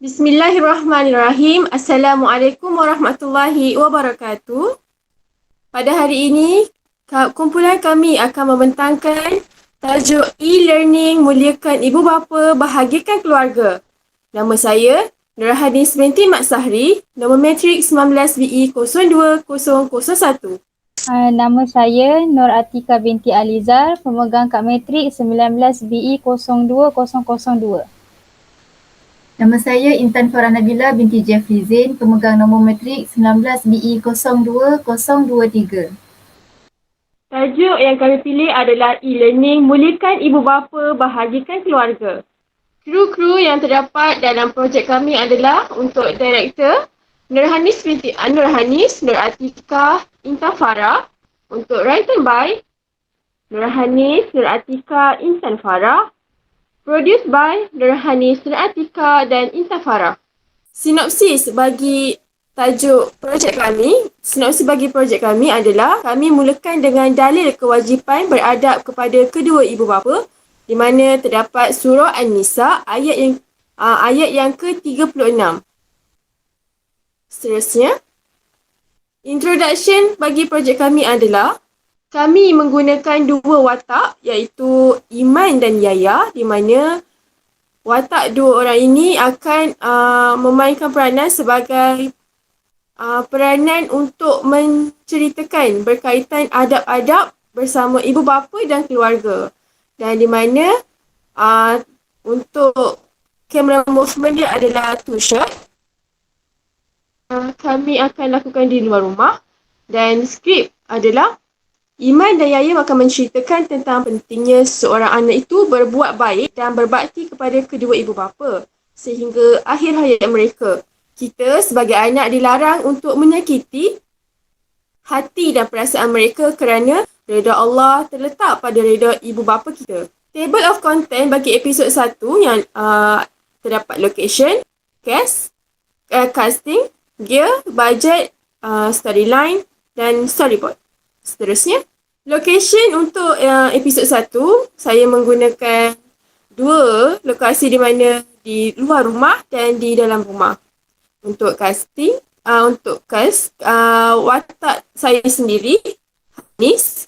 Bismillahirrahmanirrahim. Assalamualaikum warahmatullahi wabarakatuh. Pada hari ini, kumpulan kami akan membentangkan tajuk e-learning muliakan ibu bapa, bahagikan keluarga. Nama saya Nurhanis binti Mat Sahri, nombor matrik 19BE 02001. Nama saya Nur Atika binti Alizar, pemegang kad matrik 19BE 02002. Nama saya Intan Farah Nabila binti Jeffrey Zain, pemegang nombor matrik 19BE 02023. Tajuk yang kami pilih adalah e-learning muliakan ibu bapa, bahagikan keluarga. Kru-kru yang terdapat dalam projek kami adalah untuk Director Nurhanis binti Nurhanis, Nur Atika, Intan Farah. Untuk Written by Nurhanis, Nur Atika, Intan Farah. Produced by Nurhanis, Nur Atika dan Intan Farah. Sinopsis bagi projek kami adalah kami mulakan dengan dalil kewajipan beradab kepada kedua ibu bapa di mana terdapat surah An-Nisa ayat yang ke-36. Seterusnya, introduction bagi projek kami adalah kami menggunakan dua watak iaitu Iman dan Yaya, di mana watak dua orang ini akan memainkan peranan sebagai peranan untuk menceritakan berkaitan adab-adab bersama ibu bapa dan keluarga. Dan di mana untuk kamera movement dia adalah two shot. Kami akan lakukan di luar rumah dan skrip adalah Iman dan Yaya akan menceritakan tentang pentingnya seorang anak itu berbuat baik dan berbakti kepada kedua ibu bapa sehingga akhir hayat mereka. Kita sebagai anak dilarang untuk menyakiti hati dan perasaan mereka kerana redha Allah terletak pada redha ibu bapa kita. Table of content bagi episod 1 yang terdapat location, cast, casting, gear, budget, storyline dan storyboard. Seterusnya, location untuk episod 1, saya menggunakan dua lokasi di mana di luar rumah dan di dalam rumah. Untuk casting, watak saya sendiri, Hanis,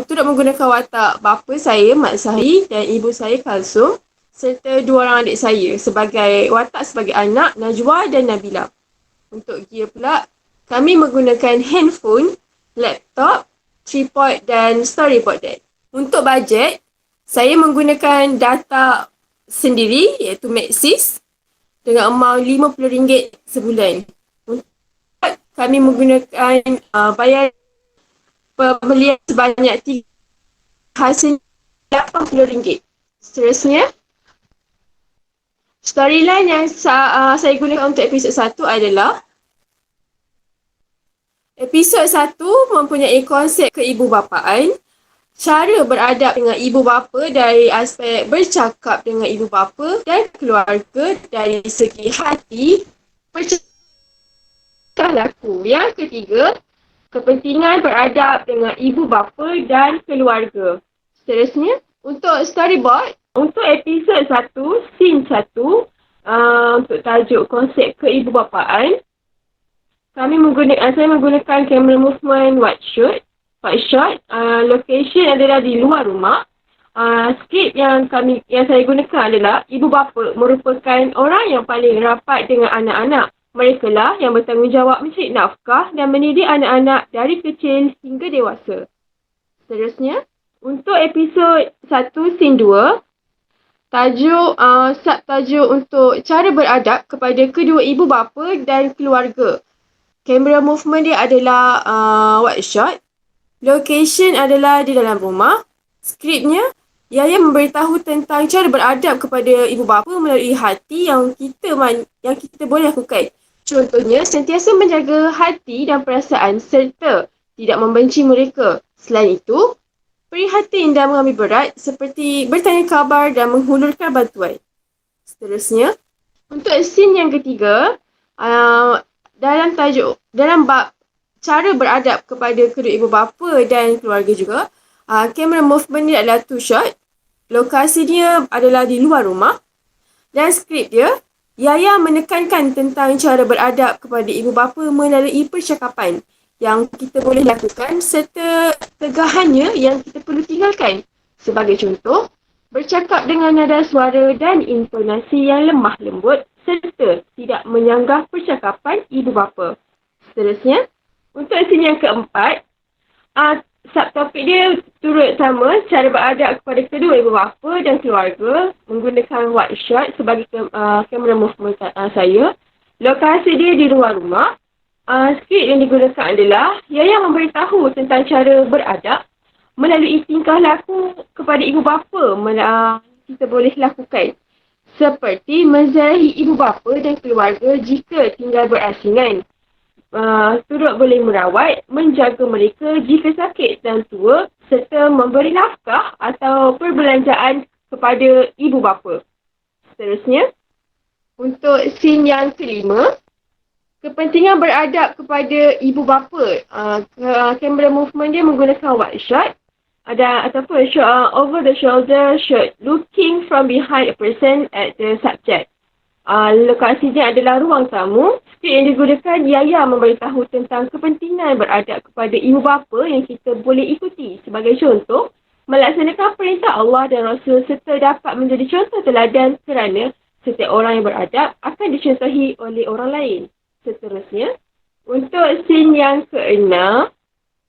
turut menggunakan watak bapa saya, Mat Sahri dan ibu saya, Kalsum, serta dua orang adik saya sebagai anak, Najwa dan Nabila. Untuk gear pula, kami menggunakan handphone, laptop, tripod dan storyboard deck. Untuk bajet, saya menggunakan data sendiri iaitu Maxis dengan amount RM50 sebulan. Untuk kami menggunakan bayar pembelian sebanyak 3 hasil RM80. Seterusnya, storyline yang saya gunakan untuk episod 1 adalah episod 1 mempunyai konsep keibubapaan, cara beradab dengan ibu bapa dari aspek bercakap dengan ibu bapa dan keluarga dari segi hati, percakapan laku. Yang ketiga, kepentingan beradab dengan ibu bapa dan keluarga. Seterusnya, untuk storyboard, untuk episod 1, scene 1, untuk tajuk konsep keibubapaan, saya menggunakan camera movement wide shot. Location adalah di luar rumah. Skrip yang saya gunakan adalah ibu bapa merupakan orang yang paling rapat dengan anak-anak. Mereka lah yang bertanggungjawab mencari nafkah dan mendidik anak-anak dari kecil hingga dewasa. Seterusnya, untuk episod 1 scene 2, subtajuk untuk cara beradab kepada kedua ibu bapa dan keluarga. Kamera movement dia adalah wide shot. Location adalah di dalam rumah. Skripnya, Yaya memberitahu tentang cara beradab kepada ibu bapa melalui hati yang kita boleh lakukan. Contohnya, sentiasa menjaga hati dan perasaan serta tidak membenci mereka. Selain itu, prihatin dan mengambil berat seperti bertanya khabar dan menghulurkan bantuan. Seterusnya, untuk scene yang ketiga, dalam bab cara beradab kepada kedua ibu bapa dan keluarga juga, kamera movement dia adalah two shot. Lokasi dia adalah di luar rumah. Dan skrip dia, Yaya menekankan tentang cara beradab kepada ibu bapa melalui percakapan yang kita boleh lakukan serta tegahannya yang kita perlu tinggalkan. Sebagai contoh, bercakap dengan nada suara dan intonasi yang lemah lembut serta tidak menyanggah percakapan ibu bapa. Seterusnya, untuk scene yang keempat, subtopik dia turut sama, cara beradab kepada kedua ibu bapa dan keluarga menggunakan wide shot sebagai kamera movement saya. Lokasi dia di luar rumah. Skrip yang digunakan adalah Yaya memberitahu tentang cara beradab melalui tingkah laku kepada ibu bapa kita boleh lakukan. Seperti menziarahi ibu bapa dan keluarga jika tinggal berasingan. Turut boleh merawat, menjaga mereka jika sakit dan tua serta memberi nafkah atau perbelanjaan kepada ibu bapa. Seterusnya, untuk scene yang kelima, kepentingan beradab kepada ibu bapa. Kamera movement dia menggunakan wide shot ataupun shot over the shoulder shot looking from behind a person at the subject. Lokasinya adalah ruang tamu. Skrip yang digunakan, Yaya memberitahu tentang kepentingan beradab kepada ibu bapa yang kita boleh ikuti. Sebagai contoh, melaksanakan perintah Allah dan Rasul serta dapat menjadi contoh teladan kerana setiap orang yang beradab akan dicontohi oleh orang lain. Seterusnya, untuk scene yang keenam,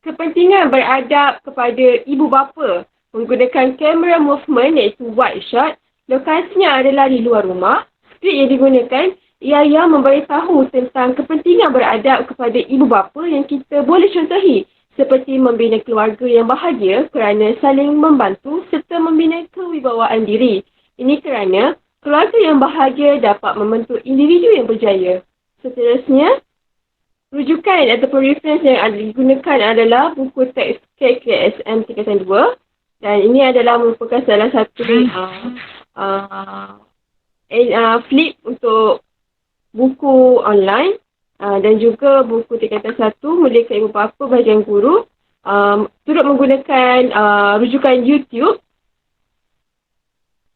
kepentingan beradab kepada ibu bapa menggunakan kamera movement iaitu wide shot. Lokasinya adalah di luar rumah. Skrip yang digunakan, Yaya memberitahu tentang kepentingan beradab kepada ibu bapa yang kita boleh contohi seperti membina keluarga yang bahagia kerana saling membantu serta membina kewibawaan diri. Ini kerana keluarga yang bahagia dapat membentuk individu yang berjaya. Seterusnya, rujukan ataupun reference yang digunakan adalah buku teks KKSM tingkatan 2 dan ini adalah merupakan salah satu flip untuk buku online dan juga buku tingkatan 1 Merdeka Ibu Bapa Bahagian Guru turut menggunakan rujukan YouTube.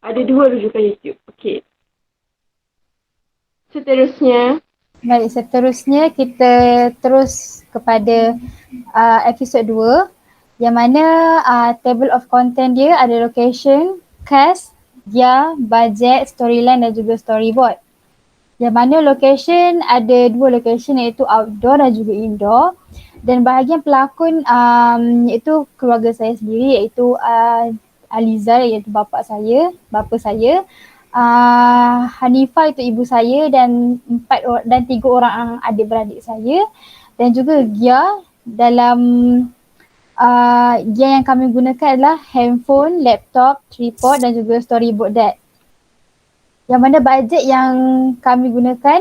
Ada 2 rujukan YouTube. Okey. Seterusnya kita terus kepada episod 2 yang mana table of content dia ada location, cast, gear, budget, storyline dan juga storyboard. Yang mana location ada 2 location iaitu outdoor dan juga indoor. Dan bahagian pelakon iaitu keluarga saya sendiri iaitu Alizar iaitu bapa saya, Hanifah itu ibu saya dan 3 orang adik-beradik saya dan juga gear dalam gear yang kami gunakan adalah handphone, laptop, tripod dan juga storyboard deck. Yang mana bajet yang kami gunakan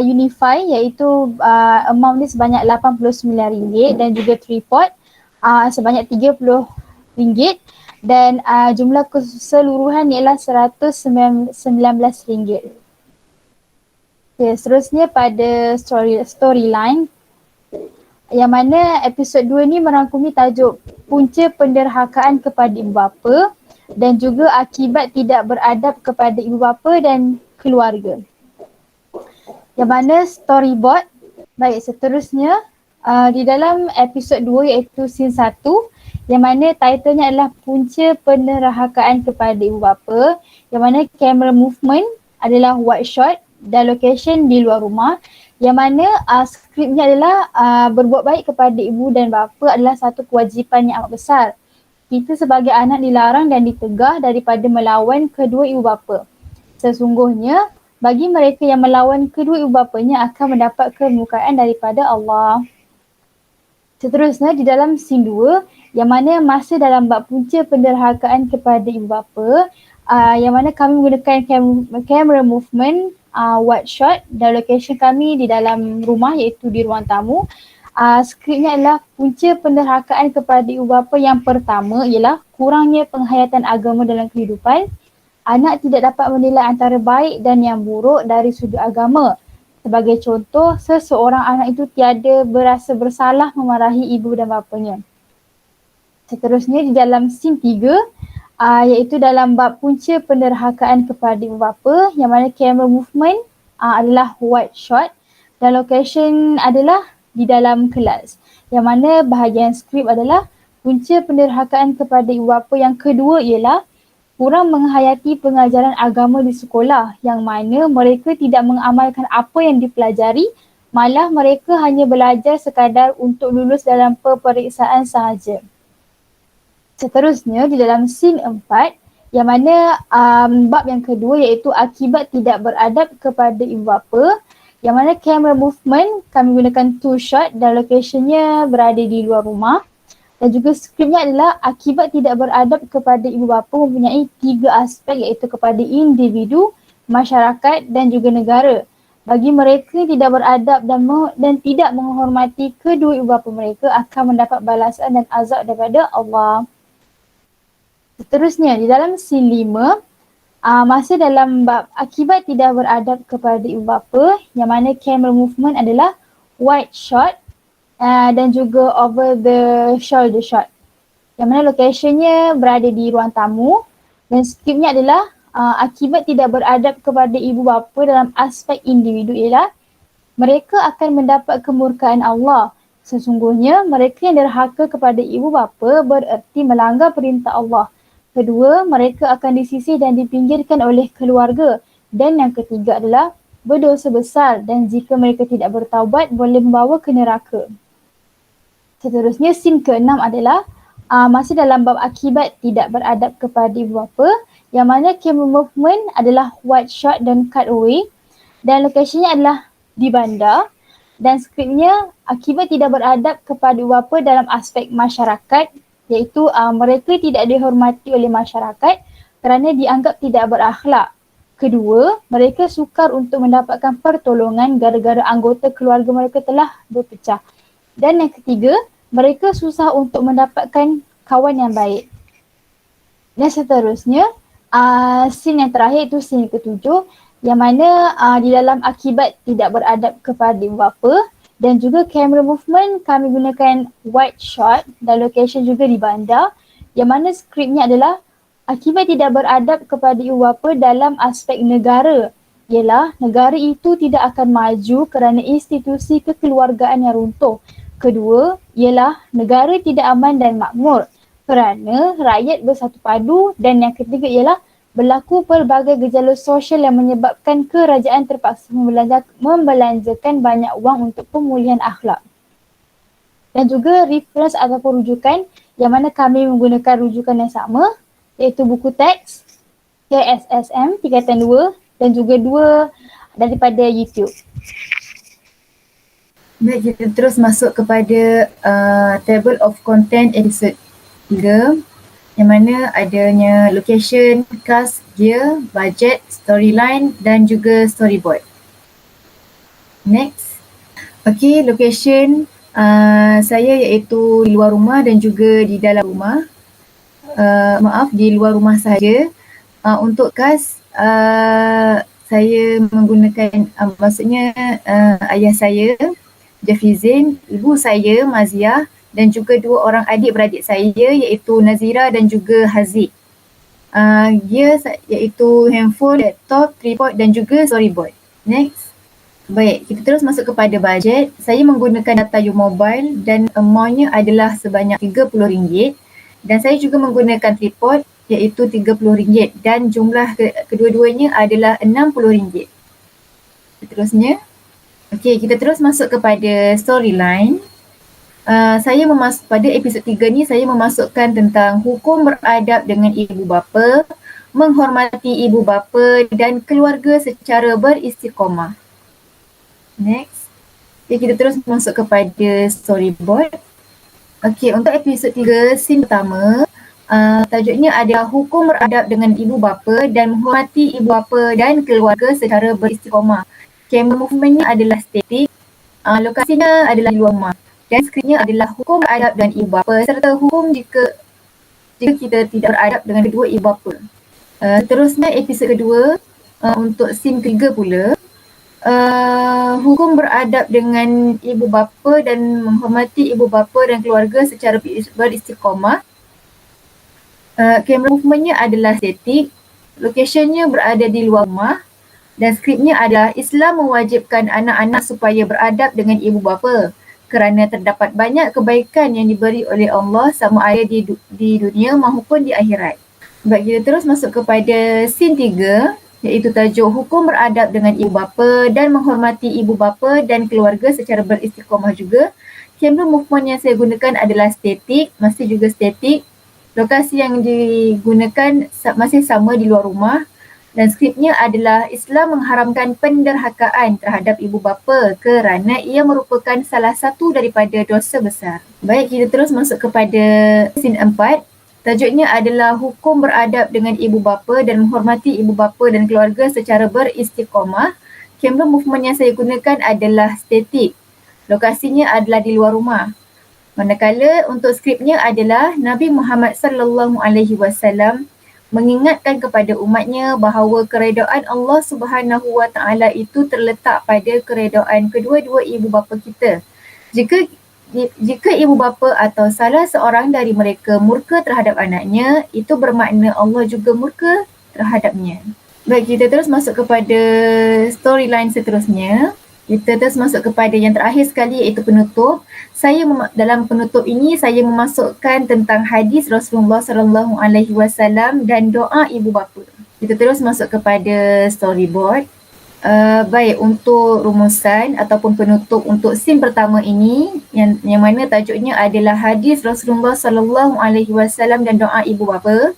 Unify iaitu amount dia sebanyak RM89 dan juga tripod sebanyak RM30 dan jumlah keseluruhan ialah RM119. Okay, seterusnya pada storyline yang mana episod 2 ni merangkumi tajuk punca penderhakaan kepada ibu bapa dan juga akibat tidak beradab kepada ibu bapa dan keluarga. Yang mana storyboard, baik seterusnya di dalam episod 2 iaitu scene 1 yang mana titlenya adalah punca penderhakaan kepada ibu bapa yang mana camera movement adalah wide shot dan location di luar rumah yang mana skripnya adalah berbuat baik kepada ibu dan bapa adalah satu kewajipan yang amat besar. Kita sebagai anak dilarang dan ditegah daripada melawan kedua ibu bapa. Sesungguhnya bagi mereka yang melawan kedua ibu bapanya akan mendapat kemurkaan daripada Allah. Seterusnya di dalam scene 2 yang mana masih dalam bab punca penderhakaan kepada ibu bapa yang mana kami menggunakan camera movement wide shot dan location kami di dalam rumah iaitu di ruang tamu. Skripnya adalah punca penderhakaan kepada ibu bapa yang pertama ialah kurangnya penghayatan agama dalam kehidupan. Anak tidak dapat menilai antara baik dan yang buruk dari sudut agama. Sebagai contoh, seseorang anak itu tiada berasa bersalah memarahi ibu dan bapanya. Seterusnya di dalam scene 3, iaitu dalam bab punca penderhakaan kepada ibu bapa, yang mana camera movement adalah wide shot dan location adalah di dalam kelas. Yang mana bahagian skrip adalah punca penderhakaan kepada ibu bapa yang kedua ialah kurang menghayati pengajaran agama di sekolah, yang mana mereka tidak mengamalkan apa yang dipelajari, malah mereka hanya belajar sekadar untuk lulus dalam peperiksaan sahaja. Seterusnya di dalam scene 4, yang mana bab yang kedua iaitu akibat tidak beradab kepada ibu bapa, yang mana camera movement kami gunakan two shot dan locationnya berada di luar rumah. Dan juga skripnya adalah akibat tidak beradab kepada ibu bapa mempunyai 3 aspek, iaitu kepada individu, masyarakat dan juga negara. Bagi mereka yang tidak beradab dan tidak menghormati kedua ibu bapa mereka akan mendapat balasan dan azab daripada Allah. Seterusnya di dalam scene 5, masih dalam bab akibat tidak beradab kepada ibu bapa, yang mana camera movement adalah wide shot dan juga over the shoulder shot, yang mana locationnya berada di ruang tamu dan skripnya adalah akibat tidak beradab kepada ibu bapa dalam aspek individu ialah mereka akan mendapat kemurkaan Allah. Sesungguhnya mereka yang derhaka kepada ibu bapa bererti melanggar perintah Allah. Kedua, mereka akan disisih dan dipinggirkan oleh keluarga. Dan yang ketiga adalah berdosa besar dan jika mereka tidak bertaubat boleh membawa ke neraka. Seterusnya scene ke-6 adalah masih dalam bab akibat tidak beradab kepada ibu bapa, yang mana camera movement adalah wide shot dan cutaway dan locationnya adalah di bandar, dan skripnya akibat tidak beradab kepada ibu bapa dalam aspek masyarakat, iaitu mereka tidak dihormati oleh masyarakat kerana dianggap tidak berakhlak. Kedua, mereka sukar untuk mendapatkan pertolongan gara-gara anggota keluarga mereka telah berpecah. Dan yang ketiga, mereka susah untuk mendapatkan kawan yang baik. Dan seterusnya, scene yang terakhir itu scene ke-7, yang mana di dalam akibat tidak beradab kepada ibu bapa dan juga camera movement kami gunakan wide shot dan location juga di bandar, yang mana skripnya adalah akibat tidak beradab kepada ibu bapa dalam aspek negara ialah negara itu tidak akan maju kerana institusi kekeluargaan yang runtuh. Kedua ialah negara tidak aman dan makmur kerana rakyat bersatu padu, dan yang ketiga ialah berlaku pelbagai gejala sosial yang menyebabkan kerajaan terpaksa membelanjakan banyak wang untuk pemulihan akhlak. Dan juga reference ataupun rujukan yang mana kami menggunakan rujukan yang sama, iaitu buku teks KSSM tingkatan 2 dan juga 2 daripada YouTube. Baik, kita terus masuk kepada table of content episode 3, yang mana adanya location, cast, gear, budget, storyline dan juga storyboard. Next. Okay, location saya iaitu di luar rumah dan juga di dalam rumah. Di luar rumah sahaja. Untuk cast, saya menggunakan maksudnya ayah saya Jeffrey Zain, ibu saya Maziah dan juga 2 orang adik-beradik saya iaitu Nazira dan juga Haziq. Gear iaitu handphone, laptop, tripod dan juga storyboard. Next. Baik, kita terus masuk kepada budget. Saya menggunakan data U-Mobile dan amountnya adalah sebanyak RM30 dan saya juga menggunakan tripod iaitu RM30 dan jumlah kedua-duanya adalah RM60. Seterusnya. Okey, kita terus masuk kepada storyline. Pada episod 3 ni saya memasukkan tentang hukum beradab dengan ibu bapa, menghormati ibu bapa dan keluarga secara beristiqamah. Next. Okay, kita terus masuk kepada storyboard. Okey, untuk episod 3, scene pertama, tajuknya adalah hukum beradab dengan ibu bapa dan menghormati ibu bapa dan keluarga secara beristiqamah. Camera movementnya adalah statik, lokasinya adalah di luar rumah dan skripnya adalah hukum beradab dengan ibu bapa serta hukum jika kita tidak beradab dengan kedua ibu bapa. Terusnya episod kedua, untuk scene ketiga pula, hukum beradab dengan ibu bapa dan menghormati ibu bapa dan keluarga secara beristiqamah. Kamera movementnya adalah statik, locationnya berada di luar rumah dan skripnya adalah Islam mewajibkan anak-anak supaya beradab dengan ibu bapa kerana terdapat banyak kebaikan yang diberi oleh Allah sama ada di dunia maupun di akhirat. Baik, kita terus masuk kepada scene 3 iaitu tajuk hukum beradab dengan ibu bapa dan menghormati ibu bapa dan keluarga secara beristiqamah juga. Kamera movement yang saya gunakan adalah statik, masih juga statik. Lokasi yang digunakan masih sama di luar rumah dan skripnya adalah Islam mengharamkan penderhakaan terhadap ibu bapa kerana ia merupakan salah satu daripada dosa besar. Baik, kita terus masuk kepada scene 4. Tajuknya adalah hukum beradab dengan ibu bapa dan menghormati ibu bapa dan keluarga secara beristiqamah. Kamera movement yang saya gunakan adalah statik. Lokasinya adalah di luar rumah. Manakala untuk skripnya adalah Nabi Muhammad sallallahu alaihi wasallam mengingatkan kepada umatnya bahawa keredaan Allah Subhanahu wa taala itu terletak pada keredaan kedua-dua ibu bapa kita. Jika ibu bapa atau salah seorang dari mereka murka terhadap anaknya, itu bermakna Allah juga murka terhadapnya. Baik, kita terus masuk kepada storyline seterusnya. Kita terus masuk kepada yang terakhir sekali iaitu penutup. Dalam penutup ini saya memasukkan tentang hadis Rasulullah sallallahu alaihi wasallam dan doa ibu bapa. Kita terus masuk kepada storyboard. Baik, untuk rumusan ataupun penutup untuk scene pertama ini yang mana tajuknya adalah hadis Rasulullah sallallahu alaihi wasallam dan doa ibu bapa.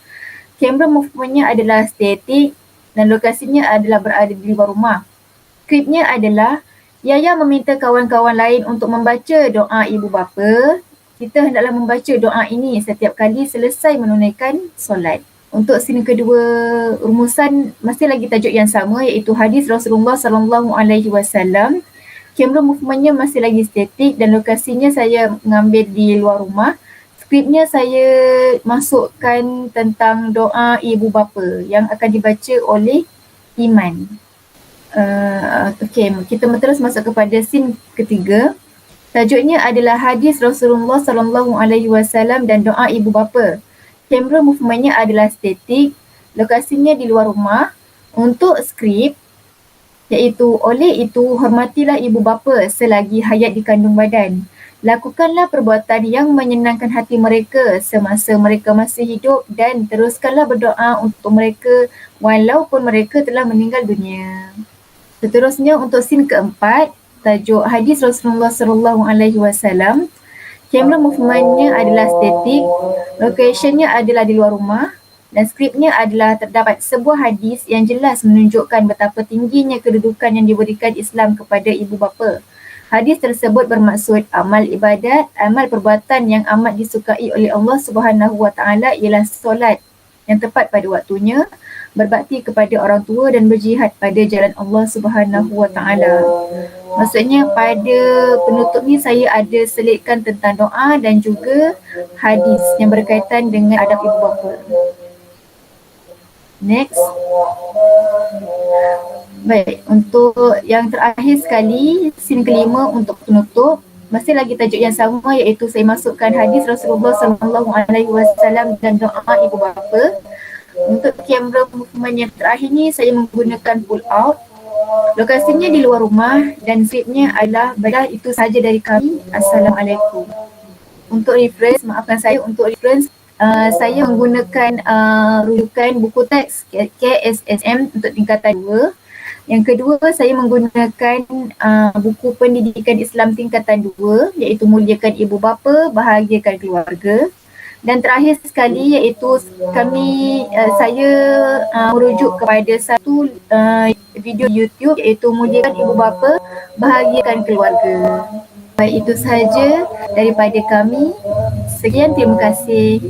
Kamera movementnya adalah statik dan lokasinya adalah berada di luar rumah. Skripnya adalah Yaya meminta kawan-kawan lain untuk membaca doa ibu bapa. Kita hendaklah membaca doa ini setiap kali selesai menunaikan solat. Untuk scene kedua rumusan masih lagi tajuk yang sama iaitu hadis Rasulullah sallallahu alaihi wasallam. Kamera movementnya masih lagi statik dan lokasinya saya mengambil di luar rumah. Skripnya saya masukkan tentang doa ibu bapa yang akan dibaca oleh Iman. Okey, kita terus masuk kepada scene ketiga. Tajuknya adalah hadis Rasulullah sallallahu alaihi wasallam dan doa ibu bapa. Kamera movementnya adalah statik, lokasinya di luar rumah. Untuk skrip iaitu oleh itu hormatilah ibu bapa selagi hayat di kandung badan. Lakukanlah perbuatan yang menyenangkan hati mereka semasa mereka masih hidup dan teruskanlah berdoa untuk mereka walaupun mereka telah meninggal dunia. Seterusnya untuk scene keempat, tajuk hadis Rasulullah sallallahu alaihi wasallam. Kamera movementnya adalah statik, locationnya adalah di luar rumah dan skripnya adalah terdapat sebuah hadis yang jelas menunjukkan betapa tingginya kedudukan yang diberikan Islam kepada ibu bapa. Hadis tersebut bermaksud amal ibadat, amal perbuatan yang amat disukai oleh Allah Subhanahu wa taala ialah solat yang tepat pada waktunya, berbakti kepada orang tua dan berjihad pada jalan Allah Subhanahu wa taala. Maksudnya pada penutup ni saya ada selitkan tentang doa dan juga hadis yang berkaitan dengan adab ibu bapa. Next. Baik, untuk yang terakhir sekali, scene kelima untuk penutup, masih lagi tajuk yang sama iaitu saya masukkan hadis Rasulullah sallallahu alaihi wasallam dan doa ibu bapa. Untuk kamera movement yang terakhir ni saya menggunakan pull out. Lokasinya di luar rumah dan skripnya adalah baiklah itu sahaja dari kami. Assalamualaikum. Untuk reference, maafkan saya untuk reference saya menggunakan rujukan buku teks KSSM untuk tingkatan 2. Yang kedua, saya menggunakan buku pendidikan Islam tingkatan 2 iaitu Muliakan Ibu Bapa, Bahagiakan Keluarga. Dan terakhir sekali iaitu saya merujuk kepada satu video YouTube iaitu Muliakan Ibu Bapa, Bahagiakan Keluarga. Baik, itu sahaja daripada kami. Sekian, terima kasih.